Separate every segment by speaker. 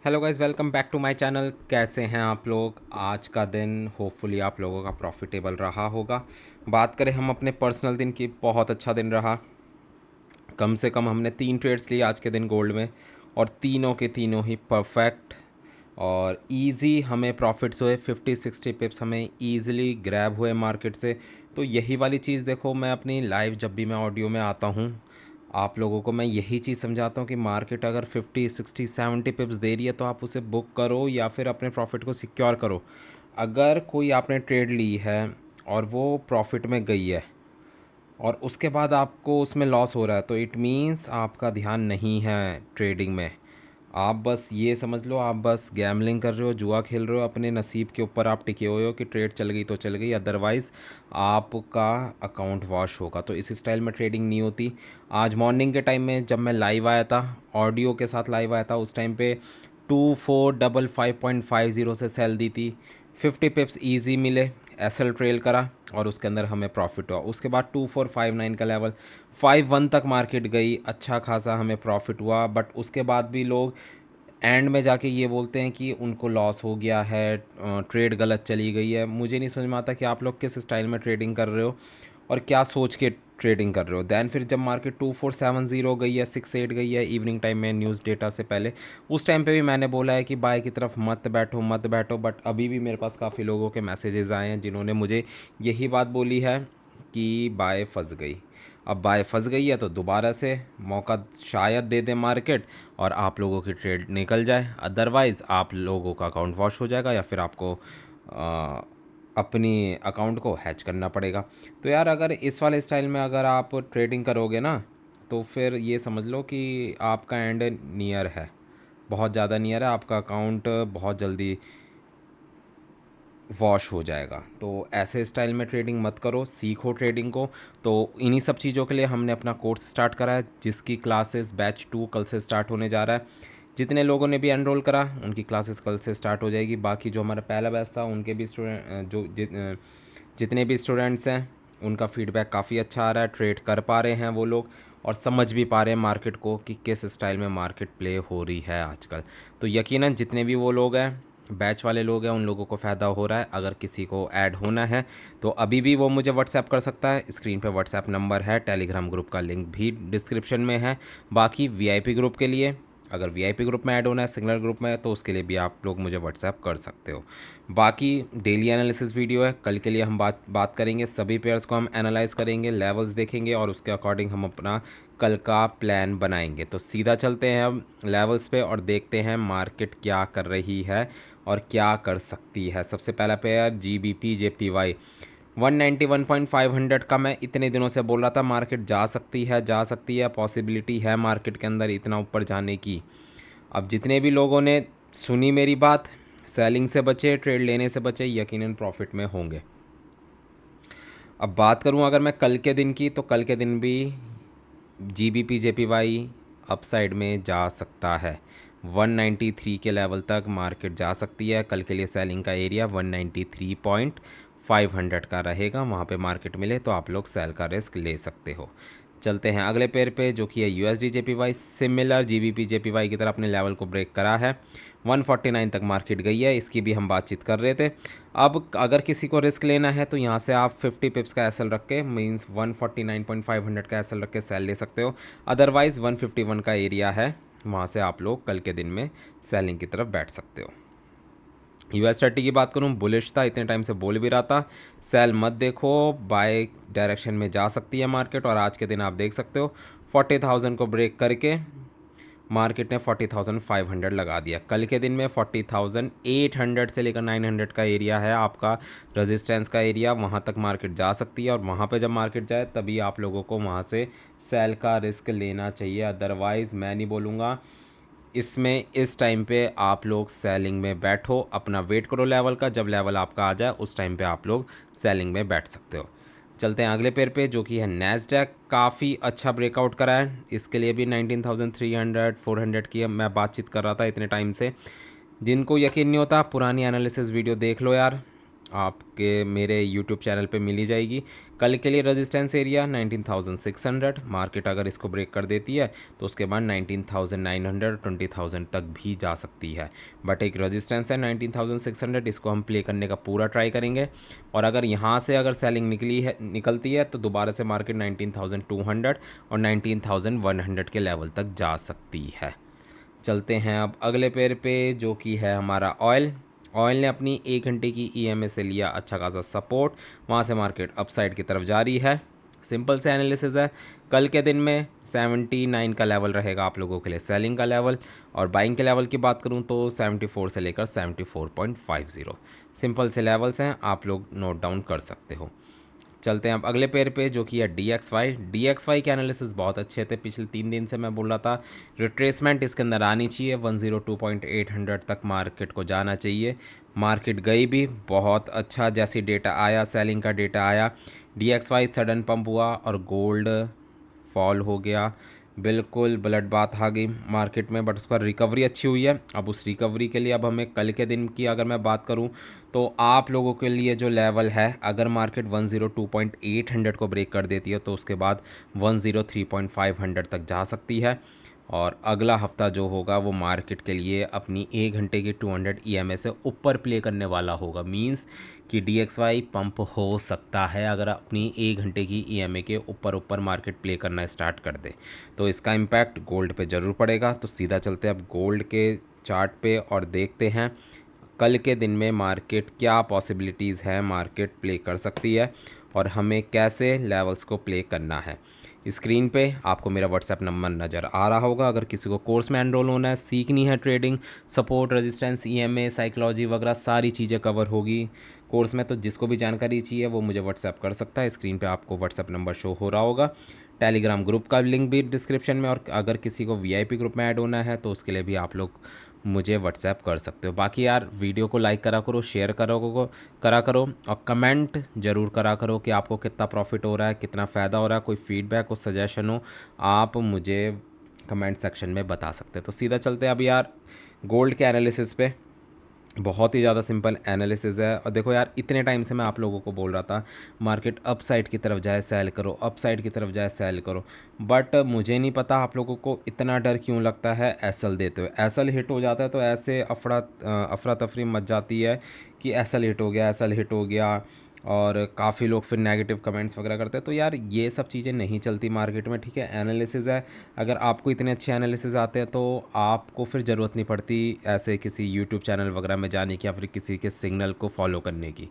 Speaker 1: Hello guys, welcome back to my channel. कैसे हैं आप लोग? आज का दिन होपफुली आप लोगों का प्रॉफिटेबल रहा होगा। बात करें हम अपने पर्सनल दिन की, बहुत अच्छा दिन रहा। कम से कम हमने 3 ट्रेड्स लिए आज के दिन गोल्ड में, और तीनों के तीनों ही परफेक्ट और इजी हमें प्रॉफिट्स हुए। 50-60 पिप्स हमें ईजिली ग्रैब हुए मार्केट से। तो यही वाली चीज़ देखो, मैं अपनी लाइव जब भी मैं ऑडियो में आता हूँ, आप लोगों को मैं यही चीज़ समझाता हूँ कि मार्केट अगर 50-60-70 पिप्स दे रही है तो आप उसे बुक करो या फिर अपने प्रॉफिट को सिक्योर करो। अगर कोई आपने ट्रेड ली है और वो प्रॉफिट में गई है और उसके बाद आपको उसमें लॉस हो रहा है, तो इट मीन्स आपका ध्यान नहीं है ट्रेडिंग में। आप बस ये समझ लो, आप बस गैमलिंग कर रहे हो, जुआ खेल रहे हो, अपने नसीब के ऊपर आप टिके हुए हो कि ट्रेड चल गई तो चल गई, अदरवाइज़ आपका अकाउंट वॉश होगा। तो इस स्टाइल में ट्रेडिंग नहीं होती। आज मॉर्निंग के टाइम में जब मैं लाइव आया था, ऑडियो के साथ लाइव आया था, उस टाइम पे 2455.50 से सेल दी थी। 50 पिप्स ईजी मिले, एसएल ट्रेल करा और उसके अंदर हमें प्रॉफिट हुआ। उसके बाद 2459 का लेवल 51 तक मार्केट गई, अच्छा खासा हमें प्रॉफिट हुआ। बट उसके बाद भी लोग एंड में जाके ये बोलते हैं कि उनको लॉस हो गया है, ट्रेड गलत चली गई है। मुझे नहीं समझ में आता कि आप लोग किस स्टाइल में ट्रेडिंग कर रहे हो और क्या सोच के ट्रेडिंग कर रहे हो। दैन फिर जब मार्केट 2470 गई है, 68 गई है इवनिंग टाइम में न्यूज़ डेटा से पहले, उस टाइम पे भी मैंने बोला है कि बाय की तरफ मत बैठो मत बैठो। बट अभी भी मेरे पास काफ़ी लोगों के मैसेजेस आए हैं जिन्होंने मुझे यही बात बोली है कि बाय फंस गई। अब बाय फंस गई है तो दोबारा से मौका शायद दे दे मार्केट और आप लोगों की ट्रेड निकल जाए, अदरवाइज़ आप लोगों का अकाउंट वॉश हो जाएगा या फिर आपको अपनी अकाउंट को हैच करना पड़ेगा। तो यार, अगर इस वाले स्टाइल में अगर आप ट्रेडिंग करोगे ना, तो फिर ये समझ लो कि आपका एंड नियर है, बहुत ज़्यादा नियर है। आपका अकाउंट बहुत जल्दी वॉश हो जाएगा। तो ऐसे स्टाइल में ट्रेडिंग मत करो, सीखो ट्रेडिंग को। तो इन्हीं सब चीज़ों के लिए हमने अपना कोर्स स्टार्ट करा है, जिसकी क्लासेस बैच 2 कल से स्टार्ट होने जा रहा है। जितने लोगों ने भी एनरोल करा उनकी क्लासेस कल से स्टार्ट हो जाएगी। बाकी जो हमारा पहला बैच था उनके भी स्टूडेंट जितने भी स्टूडेंट्स हैं उनका फीडबैक काफ़ी अच्छा आ रहा है। ट्रेड कर पा रहे हैं वो लोग और समझ भी पा रहे हैं मार्केट को कि किस स्टाइल में मार्केट प्ले हो रही है आजकल। तो यकीनन जितने भी वो लोग हैं, बैच वाले लोग हैं, उन लोगों को फ़ायदा हो रहा है। अगर किसी को ऐड होना है तो अभी भी वो मुझे व्हाट्सएप कर सकता है। स्क्रीन पे व्हाट्सएप नंबर है, टेलीग्राम ग्रुप का लिंक भी डिस्क्रिप्शन में है। बाकी वीआईपी ग्रुप के लिए, अगर वीआईपी ग्रुप में ऐड होना है, सिंगलर ग्रुप में, तो उसके लिए भी आप लोग मुझे व्हाट्सएप कर सकते हो। बाकी डेली एनालिसिस वीडियो है, कल के लिए हम बात करेंगे। सभी पेयर्स को हम एनालाइज करेंगे, लेवल्स देखेंगे और उसके अकॉर्डिंग हम अपना कल का प्लान बनाएंगे। तो सीधा चलते हैं हम लेवल्स पे और देखते हैं मार्केट क्या कर रही है और क्या कर सकती है। सबसे पहला पेयर जीबीपी जेपीवाई 191.500 का मैं इतने दिनों से बोल रहा था मार्केट जा सकती है, जा सकती है, पॉसिबिलिटी है मार्केट के अंदर इतना ऊपर जाने की। अब जितने भी लोगों ने सुनी मेरी बात, सेलिंग से बचे, ट्रेड लेने से बचे, यकीनन प्रॉफिट में होंगे। अब बात करूं अगर मैं कल के दिन की, तो कल के दिन भी जीबीपी जेपीवाई अपसाइड में जा सकता है। 193 के लेवल तक मार्केट जा सकती है। कल के लिए सेलिंग का एरिया 193.500 का रहेगा। वहाँ पे मार्केट मिले तो आप लोग सेल का रिस्क ले सकते हो। चलते हैं अगले पेयर पे, जो कि है USD JPY. Similar GBP JPY की तरह अपने लेवल को ब्रेक करा है। 149 तक मार्केट गई है, इसकी भी हम बातचीत कर रहे थे। अब अगर किसी को रिस्क लेना है तो यहाँ से आप 50 पिप्स का एसएल रख के, मीन्स 149.500 का एसएल रख के सेल ले सकते हो। अदरवाइज़ 151 का एरिया है, वहाँ से आप लोग कल के दिन में सेलिंग की तरफ बैठ सकते हो। US30 की बात करूं, बुलिश था, इतने टाइम से बोल भी रहा था सेल मत देखो, बाय डायरेक्शन में जा सकती है मार्केट। और आज के दिन आप देख सकते हो 40,000 को ब्रेक करके मार्केट ने 40,500 लगा दिया। कल के दिन में 40,800 से लेकर 900 का एरिया है आपका रेजिस्टेंस का एरिया, वहाँ तक मार्केट जा सकती है। और वहाँ पे जब मार्केट जाए तभी आप लोगों को वहाँ से सेल का रिस्क लेना चाहिए, अदरवाइज़ मैं नहीं बोलूँगा इसमें। इस टाइम पे आप लोग सेलिंग में बैठो, अपना वेट करो लेवल का, जब लेवल आपका आ जाए उस टाइम पे आप लोग सेलिंग में बैठ सकते हो। चलते हैं अगले पेयर पे, जो कि है नैस्डैक। काफ़ी अच्छा ब्रेकआउट करा है, इसके लिए भी 19,300 400 की मैं बातचीत कर रहा था इतने टाइम से। जिनको यकीन नहीं होता, पुरानी एनालिसिस वीडियो देख लो यार। आपके मेरे यूट्यूब चैनल पे मिल ही जाएगी। कल के लिए रेजिस्टेंस एरिया 19,600, मार्केट अगर इसको ब्रेक कर देती है तो उसके बाद 19,900 20,000 तक भी जा सकती है। बट एक रेजिस्टेंस है 19,600, इसको हम प्ले करने का पूरा ट्राई करेंगे। और अगर यहाँ से अगर सेलिंग निकलती है तो दोबारा से मार्केट 19,200 और 19,100 के लेवल तक जा सकती है। चलते हैं अब अगले पेयर पे, जो कि है हमारा ऑयल। ऑयल ने अपनी 1 घंटे की ईएमए से लिया अच्छा खासा सपोर्ट, वहाँ से मार्केट अपसाइड की तरफ जा रही है। सिंपल से एनालिसिस है, कल के दिन में 79 का लेवल रहेगा आप लोगों के लिए सेलिंग का लेवल, और बाइंग के लेवल की बात करूँ तो 74 से लेकर 74.50 सिंपल से लेवल्स हैं, आप लोग नोट डाउन कर सकते हो। चलते हैं अब अगले पेयर पे, जो कि है DXY के एनालिसिस बहुत अच्छे थे। पिछले 3 दिन से मैं बोल रहा था रिट्रेसमेंट इसके अंदर आनी चाहिए, 102.800 तक मार्केट को जाना चाहिए। मार्केट गई भी बहुत अच्छा, जैसी डेटा आया, सेलिंग का डेटा आया, DXY सडन पंप हुआ और गोल्ड फॉल हो गया। बिल्कुल ब्लड बात आ गई मार्केट में, बट उस पर रिकवरी अच्छी हुई है। अब उस रिकवरी के लिए अब हमें कल के दिन की अगर मैं बात करूं तो आप लोगों के लिए जो लेवल है, अगर मार्केट 102.800 को ब्रेक कर देती है तो उसके बाद 103.500 तक जा सकती है। और अगला हफ्ता जो होगा वो मार्केट के लिए अपनी 1 घंटे की 200 ईएमए से ऊपर प्ले करने वाला होगा। मींस कि DXY पंप हो सकता है अगर अपनी 1 घंटे की ईएमए के ऊपर मार्केट प्ले करना स्टार्ट कर दे, तो इसका इम्पैक्ट गोल्ड पे ज़रूर पड़ेगा। तो सीधा चलते हैं अब गोल्ड के चार्ट पे और देखते हैं कल के दिन में मार्केट क्या पॉसिबिलिटीज़ है, मार्केट प्ले कर सकती है और हमें कैसे लेवल्स को प्ले करना है। स्क्रीन पे आपको मेरा व्हाट्सएप नंबर नज़र आ रहा होगा। अगर किसी को कोर्स में एनरोल होना है, सीखनी है trading, support, resistance, EMA, psychology वगैरह सारी चीज़ें कवर होगी कोर्स में, तो जिसको भी जानकारी चाहिए वो मुझे व्हाट्सएप कर सकता है। स्क्रीन पे आपको व्हाट्सएप नंबर शो हो रहा होगा। टेलीग्राम ग्रुप का लिंक भी डिस्क्रिप्शन में, और अगर किसी को वीआईपी ग्रुप में ऐड होना है तो उसके लिए भी आप लोग मुझे व्हाट्सएप कर सकते हो। बाकी यार वीडियो को लाइक करा करो, शेयर करा करो और कमेंट ज़रूर करा करो कि आपको कितना प्रॉफिट हो रहा है, कितना फ़ायदा हो रहा है। कोई फीडबैक हो, सजेशन हो, आप मुझे कमेंट सेक्शन में बता सकते हैं। तो सीधा चलते हैं अब यार गोल्ड के एनालिसिस पे। बहुत ही ज़्यादा सिंपल एनालिसिस है। और देखो यार, इतने टाइम से मैं आप लोगों को बोल रहा था मार्केट अप साइड की तरफ जाए सेल करो, अप साइड की तरफ जाए सेल करो, बट मुझे नहीं पता आप लोगों को इतना डर क्यों लगता है एसएल देते हुए। एसएल हिट हो जाता है तो ऐसे अफरा तफरी मच जाती है कि एसएल हिट हो गया, एसएल हिट हो गया, और काफ़ी लोग फिर नेगेटिव कमेंट्स वगैरह करते हैं। तो यार ये सब चीज़ें नहीं चलती मार्केट में, ठीक है। एनालिसिस है, अगर आपको इतने अच्छे एनालिसिस आते हैं तो आपको फिर ज़रूरत नहीं पड़ती ऐसे किसी यूट्यूब चैनल वगैरह में जाने की या फिर किसी के सिग्नल को फॉलो करने की।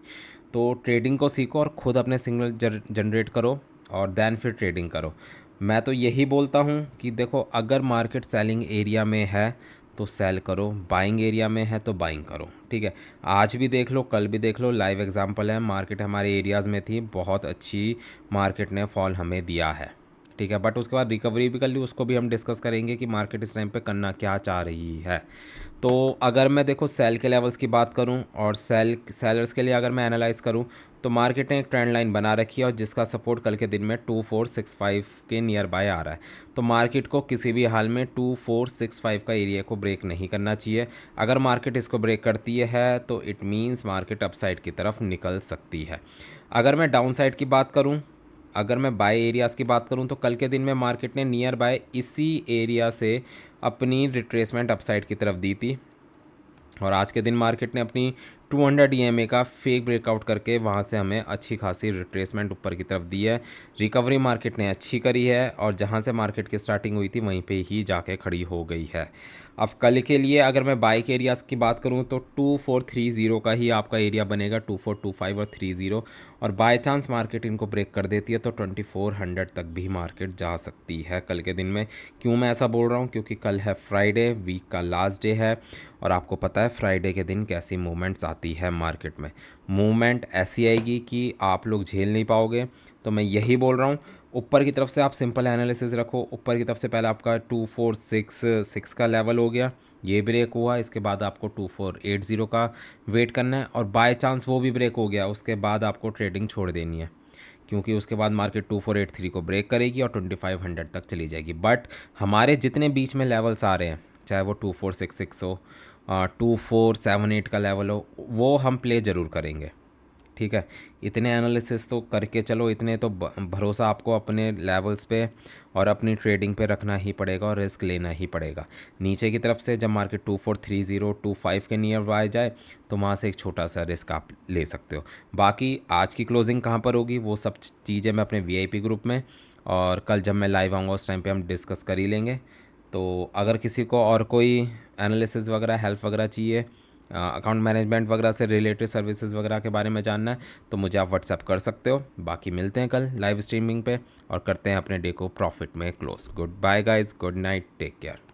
Speaker 1: तो ट्रेडिंग को सीखो और ख़ुद अपने सिग्नल जनरेट करो और दैन फिर ट्रेडिंग करो। मैं तो यही बोलता हूँ कि देखो, अगर मार्केट सेलिंग एरिया में है तो सेल करो, बाइंग एरिया में है तो बाइंग करो, ठीक है। आज भी देख लो, कल भी देख लो, लाइव एग्जांपल है। मार्केट हमारे एरियाज़ में थी, बहुत अच्छी मार्केट ने फॉल हमें दिया है, ठीक है। बट उसके बाद रिकवरी भी कर ली, उसको भी हम डिस्कस करेंगे कि मार्केट इस टाइम पे करना क्या चाह रही है। तो अगर मैं देखो सेल के लेवल्स की बात करूं और सेलर्स के लिए अगर मैं एनालाइज़ करूं तो मार्केट ने एक ट्रेंड लाइन बना रखी है और जिसका सपोर्ट कल के दिन में 2465 के नियर बाय आ रहा है। तो मार्केट को किसी भी हाल में 2465 का एरिया को ब्रेक नहीं करना चाहिए। अगर मार्केट इसको ब्रेक करती है तो इट मीन्स मार्केट अपसाइड की तरफ निकल सकती है। अगर मैं डाउन साइड की बात करूँ, अगर मैं बाय एरियाज़ की बात करूं तो कल के दिन में मार्केट ने नियर बाय इसी एरिया से अपनी रिट्रेसमेंट अपसाइड की तरफ दी थी, और आज के दिन मार्केट ने अपनी 200 ईएमए का फेक ब्रेकआउट करके वहाँ से हमें अच्छी खासी रिट्रेसमेंट ऊपर की तरफ दी है। रिकवरी मार्केट ने अच्छी करी है और जहाँ से मार्केट की स्टार्टिंग हुई थी वहीं पे ही जाके खड़ी हो गई है। अब कल के लिए अगर मैं बाइक एरियाज़ की बात करूँ तो 2430 का ही आपका एरिया बनेगा, 2425 और 30, और बाय चांस मार्केट इनको ब्रेक कर देती है तो 2400 तक भी मार्केट जा सकती है कल के दिन में। क्यों मैं ऐसा बोल रहा हूँ? क्योंकि कल है फ्राइडे, वीक का लास्ट डे है, और आपको पता है फ्राइडे के दिन कैसी मूवमेंट्स आती है मार्केट में। मूवमेंट ऐसी आएगी कि आप लोग झेल नहीं पाओगे। तो मैं यही बोल रहा हूँ, ऊपर की तरफ से आप सिंपल एनालिसिस रखो। ऊपर की तरफ से पहले आपका 2466 का लेवल हो गया, ये ब्रेक हुआ, इसके बाद आपको 2480 का वेट करना है, और बाय चांस वो भी ब्रेक हो गया उसके बाद आपको ट्रेडिंग छोड़ देनी है, क्योंकि उसके बाद मार्केट 2483 को ब्रेक करेगी और 2500 तक चली जाएगी। बट हमारे जितने बीच में लेवल्स आ रहे हैं, चाहे वो 2466 हो, 2478 का लेवल हो, वो हम प्ले ज़रूर करेंगे, ठीक है। इतने एनालिसिस तो करके चलो, इतने तो भरोसा आपको अपने लेवल्स पे और अपनी ट्रेडिंग पे रखना ही पड़ेगा और रिस्क लेना ही पड़ेगा। नीचे की तरफ से जब मार्केट 243025 के नियर बाय जाए तो वहाँ से एक छोटा सा रिस्क आप ले सकते हो। बाकी आज की क्लोजिंग कहाँ पर होगी वो सब चीज़ें मैं अपने वीआईपी ग्रुप में, और कल जब मैं लाइव आऊँगा उस टाइम पे हम डिस्कस कर ही लेंगे। तो अगर किसी को और कोई एनालिसिस वगैरह हेल्प वगैरह चाहिए, अकाउंट मैनेजमेंट वगैरह से रिलेटेड सर्विसेज वगैरह के बारे में जानना है, तो मुझे आप व्हाट्सएप कर सकते हो। बाकी मिलते हैं कल लाइव स्ट्रीमिंग पे और करते हैं अपने डे को प्रॉफिट में close. Goodbye guys, good night, take care.